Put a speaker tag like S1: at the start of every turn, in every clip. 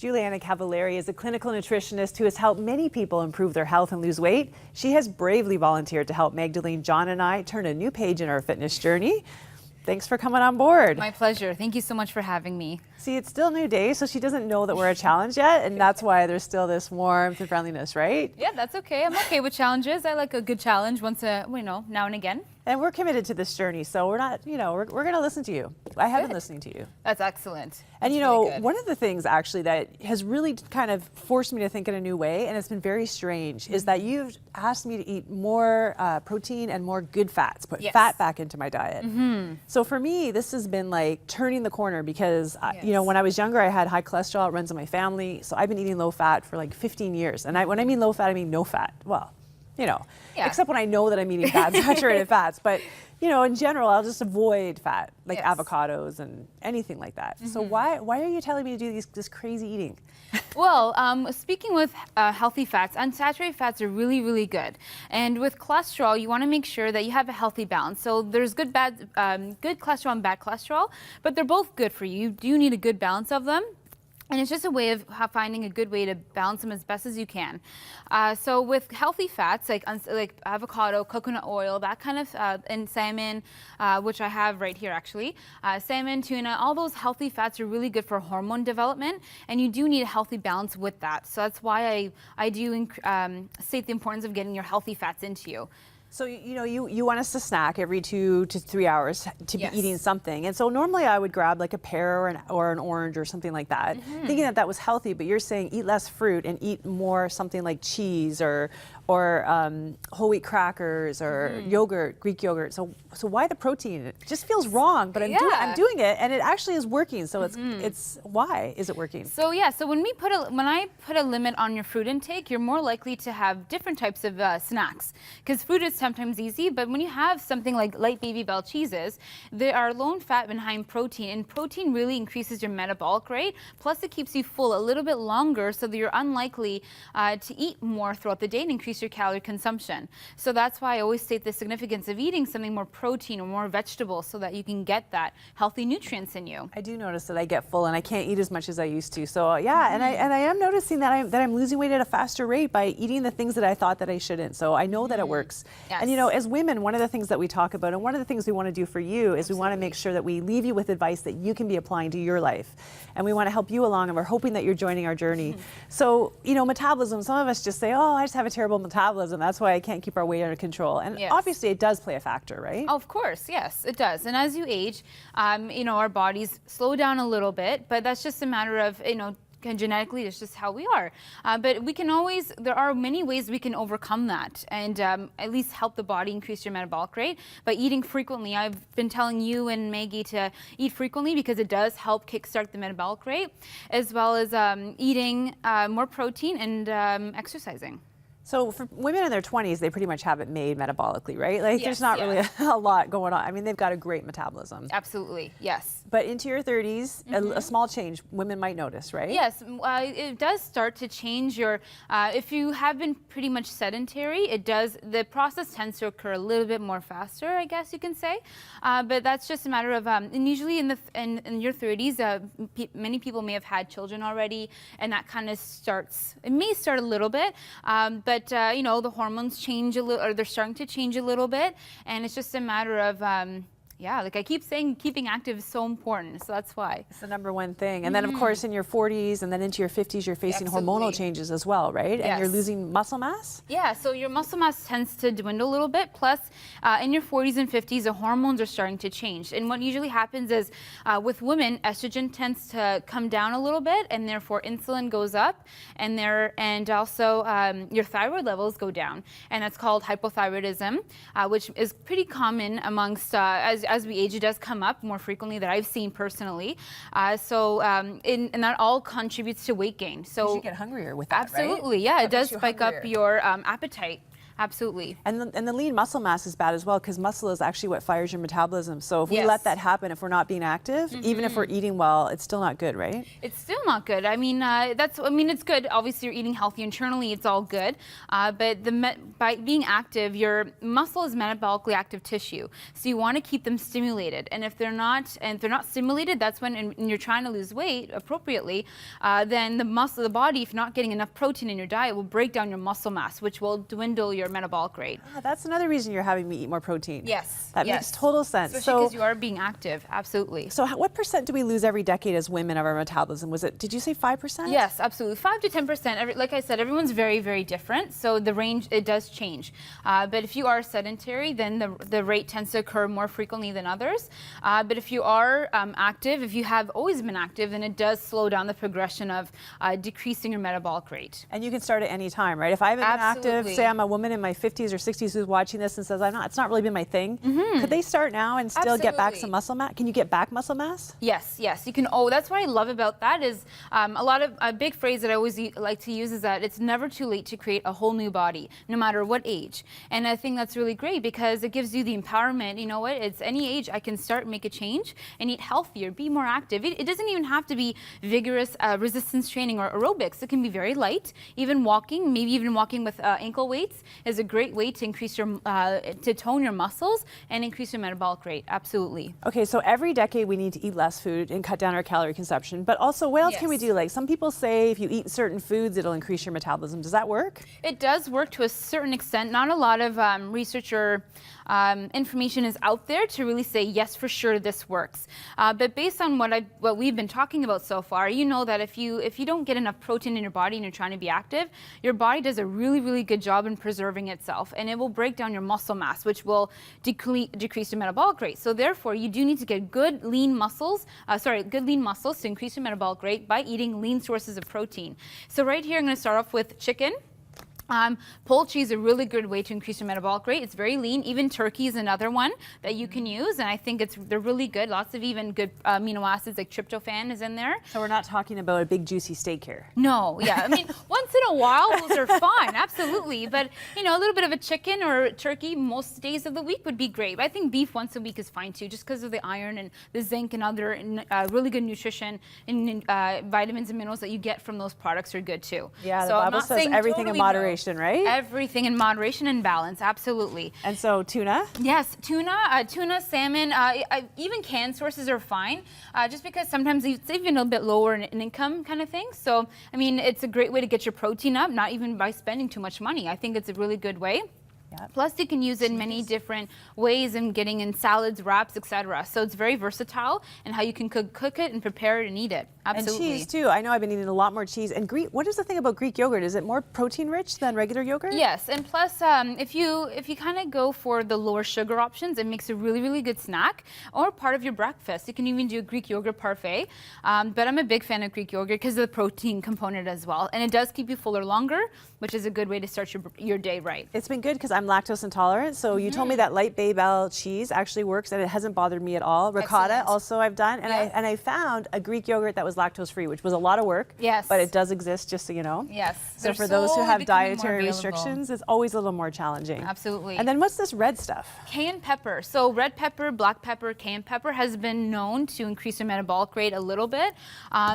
S1: Juliana Cavaleri is a clinical nutritionist who has helped many people improve their health and lose weight. She has bravely volunteered to help Magdalene, John, and I turn a new page in our fitness journey. Thanks for coming on board.
S2: My pleasure. Thank you so much for having me.
S1: See, it's still a new day, so she doesn't know that we're a challenge yet, and that's why there's still this warmth and friendliness, right?
S2: Yeah, that's okay. I'm okay with challenges. I like a good challenge now and again.
S1: And we're committed to this journey, so we're not, we're going to listen to you. I have been listening to you.
S2: That's excellent.
S1: And
S2: That's really good.
S1: one of the things actually that has really kind of forced me to think in a new way, and it's been very strange, is that you've asked me to eat more protein and more good fats, put fat back into my diet. So for me, this has been like turning the corner because, when I was younger, I had high cholesterol, it runs in my family. So I've been eating low fat for like 15 years. And when I mean low fat, I mean no fat. Well, except when I know that I'm eating fat, saturated fats. But, in general, I'll just avoid fat, like avocados and anything like that. So why are you telling me to do this crazy eating?
S2: Well, speaking with healthy fats, unsaturated fats are really, really good. And with cholesterol, you want to make sure that you have a healthy balance. So there's good cholesterol and bad cholesterol, but they're both good for you. You do need a good balance of them. And it's just a way of finding a good way to balance them as best as you can. So with healthy fats, like avocado, coconut oil, that kind of, and salmon, which I have right here actually, salmon, tuna, all those healthy fats are really good for hormone development, and you do need a healthy balance with that. So that's why I do state the importance of getting your healthy fats into you.
S1: So, you want us to snack every 2 to 3 hours to be eating something. And so normally I would grab like a pear or an orange or something like that, thinking that was healthy, but you're saying eat less fruit and eat more something like cheese or whole wheat crackers or yogurt, Greek yogurt. So why the protein? It just feels wrong, but I'm doing it and it actually is working. So it's why is it working?
S2: So so when I put a limit on your fruit intake, you're more likely to have different types of snacks, because food is sometimes easy, but when you have something like light baby bell cheeses, they are low in fat and high in protein, and protein really increases your metabolic rate, plus it keeps you full a little bit longer, so that you're unlikely to eat more throughout the day and increase your calorie consumption. So that's why I always state the significance of eating something more protein or more vegetables, so that you can get that healthy nutrients in you.
S1: I do notice that I get full and I can't eat as much as I used to. So and I am noticing that I'm losing weight at a faster rate by eating the things that I thought that I shouldn't. So I know that it works.
S2: Yes.
S1: And as women, one of the things that we talk about and one of the things we want to do for you is we want to make sure that we leave you with advice that you can be applying to your life. And we want to help you along, and we're hoping that you're joining our journey. So, metabolism, some of us just say, oh, I just have a terrible metabolism. That's why I can't keep our weight under control. And obviously it does play a factor, right?
S2: Of course, yes, it does. And as you age, our bodies slow down a little bit, but that's just a matter of, genetically, it's just how we are. But there are many ways we can overcome that and at least help the body increase your metabolic rate by eating frequently. I've been telling you and Maggie to eat frequently because it does help kickstart the metabolic rate, as well as eating more protein and exercising.
S1: So for women in their 20s, they pretty much have it made metabolically, right? Like there's not really a lot going on. I mean, they've got a great metabolism.
S2: Absolutely, yes.
S1: But into your 30s, a small change women might notice, right?
S2: Yes, it does start to change your, if you have been pretty much sedentary, the process tends to occur a little bit more faster, I guess you can say. But that's just a matter of, and usually in your 30s, many people may have had children already, and that kind of it may start a little bit, but the hormones change a little, or they're starting to change a little bit, and it's just a matter of like I keep saying, keeping active is so important, so that's why.
S1: It's the number one thing. And then, of course, in your 40s and then into your 50s, you're facing hormonal changes as well, right?
S2: Yes.
S1: And you're losing muscle mass?
S2: Yeah, so your muscle mass tends to dwindle a little bit. Plus, in your 40s and 50s, the hormones are starting to change. And what usually happens is, with women, estrogen tends to come down a little bit, and therefore insulin goes up, and also your thyroid levels go down. And that's called hypothyroidism, which is pretty common amongst, as we age, it does come up more frequently that I've seen personally. And that all contributes to weight gain. So
S1: you get hungrier with that,
S2: absolutely,
S1: right?
S2: yeah, it does spike up your appetite. Absolutely.
S1: And the lean muscle mass is bad as well, because muscle is actually what fires your metabolism. So if we
S2: Yes.
S1: let that happen, if we're not being active, even if we're eating well, it's still not good, right?
S2: It's still not good. I mean, it's good. Obviously, you're eating healthy internally. It's all good. But by being active, your muscle is metabolically active tissue. So you want to keep them stimulated. And if they're not stimulated, that's when you're trying to lose weight appropriately, then the body, if you're not getting enough protein in your diet, will break down your muscle mass, which will dwindle your metabolic rate.
S1: That's another reason you're having me eat more protein.
S2: Yes.
S1: That makes total sense.
S2: Especially because you are being active. Absolutely.
S1: So what percent do we lose every decade as women of our metabolism? Did you say 5%?
S2: Yes, absolutely. 5 to 10%. Like I said, everyone's very, very different. So the range, it does change. But if you are sedentary, then the rate tends to occur more frequently than others. But if you are active, if you have always been active, then it does slow down the progression of decreasing your metabolic rate.
S1: And you can start at any time, right? If I haven't been active, say I'm a woman in my 50s or 60s who's watching this and says, it's not really been my thing. Could they start now and still get back some muscle mass? Can you get back muscle mass?
S2: Yes, you can. That's what I love about that is a big phrase that I always like to use is that it's never too late to create a whole new body, no matter what age. And I think that's really great because it gives you the empowerment. You know what? It's any age I can start, make a change, and eat healthier, be more active. It doesn't even have to be vigorous resistance training or aerobics. It can be very light. Even walking, maybe even walking with ankle weights is a great way to increase to tone your muscles and increase your metabolic rate. Absolutely.
S1: Okay, so every decade we need to eat less food and cut down our calorie consumption. But also, what else can we do? Like some people say if you eat certain foods, it'll increase your metabolism. Does that work?
S2: It does work to a certain extent. Not a lot of research or information is out there to really say, yes, for sure, this works. But based on what we've been talking about so far, you know that if you don't get enough protein in your body and you're trying to be active, your body does a really, really good job in preserving itself, and it will break down your muscle mass, which will decrease your metabolic rate. So therefore, you do need to get good lean muscles to increase your metabolic rate by eating lean sources of protein. So right here, I'm going to start off with chicken. Poultry is a really good way to increase your metabolic rate. It's very lean. Even turkey is another one that you can use, and I think they're really good. Lots of even good amino acids like tryptophan is in there.
S1: So we're not talking about a big juicy steak here.
S2: No, yeah. I mean, once in a while, those are fine, absolutely. But a little bit of a chicken or turkey most days of the week would be great. But I think beef once a week is fine too, just because of the iron and the zinc and other really good nutrition and vitamins and minerals that you get from those products are good too.
S1: Yeah, the Bible says everything in moderation. Right?
S2: Everything in moderation and balance, absolutely.
S1: And so tuna?
S2: Yes, tuna, salmon, even canned sources are fine, just because sometimes it's even a bit lower in income kind of thing. So, I mean, it's a great way to get your protein up, not even by spending too much money. I think it's a really good way. Plus, you can use it in many different ways and getting in salads, wraps, etc. So it's very versatile and how you can cook it and prepare it and eat it. Absolutely.
S1: And cheese too. I know I've been eating a lot more cheese. And what is the thing about Greek yogurt? Is it more protein rich than regular yogurt?
S2: Yes, and plus, if you kind of go for the lower sugar options, it makes a really, really good snack or part of your breakfast. You can even do a Greek yogurt parfait. But I'm a big fan of Greek yogurt because of the protein component as well, and it does keep you fuller longer, which is a good way to start your day right.
S1: It's been good because I'm lactose intolerant. So you told me that light Babel cheese actually works, and it hasn't bothered me at all. Ricotta also I've done, and I found a Greek yogurt that was lactose free, which was a lot of work.
S2: Yes.
S1: But it does exist, just so you know.
S2: Yes.
S1: So for those who have dietary restrictions, it's always a little more challenging.
S2: Absolutely.
S1: And then what's this red stuff?
S2: Cayenne pepper. So red pepper, black pepper, cayenne pepper has been known to increase your metabolic rate a little bit.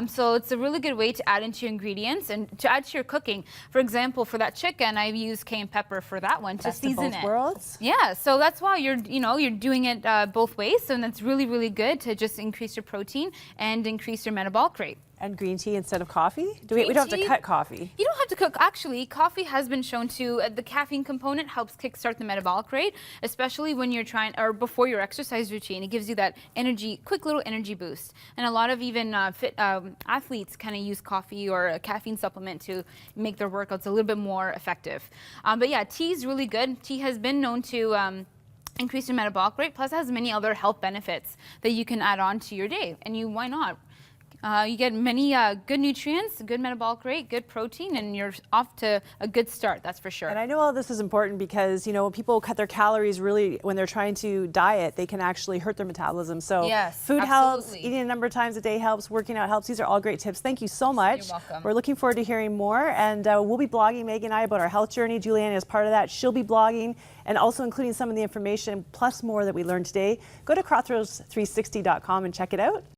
S2: So it's a really good way to add into your ingredients and to add to your cooking. For example, for that chicken, I've used cayenne pepper for that one to season it.
S1: Best of both worlds.
S2: Yeah. So that's why you're doing it both ways, and that's really, really good to just increase your protein and increase your metabolic rate.
S1: And green tea instead of coffee? We don't have to cut coffee.
S2: You don't have to cook. Actually, coffee has been shown to, the caffeine component helps kickstart the metabolic rate, especially when you're before your exercise routine. It gives you that quick little energy boost. And a lot of even fit athletes kind of use coffee or a caffeine supplement to make their workouts a little bit more effective. But yeah, tea is really good. Tea has been known to increase your metabolic rate, plus it has many other health benefits that you can add on to your day. And why not? You get many good nutrients, good metabolic rate, good protein, and you're off to a good start, that's for sure.
S1: And I know all this is important because, you know, when people cut their calories really, when they're trying to diet, they can actually hurt their metabolism. So
S2: yes,
S1: food
S2: absolutely.
S1: helps, eating a number of times a day helps, working out helps. These are all great tips. Thank you so much.
S2: You're welcome.
S1: We're looking forward to hearing more. And we'll be blogging, Megan and I, about our health journey. Juliana is part of that. She'll be blogging and also including some of the information plus more that we learned today. Go to crossroads360.com and check it out.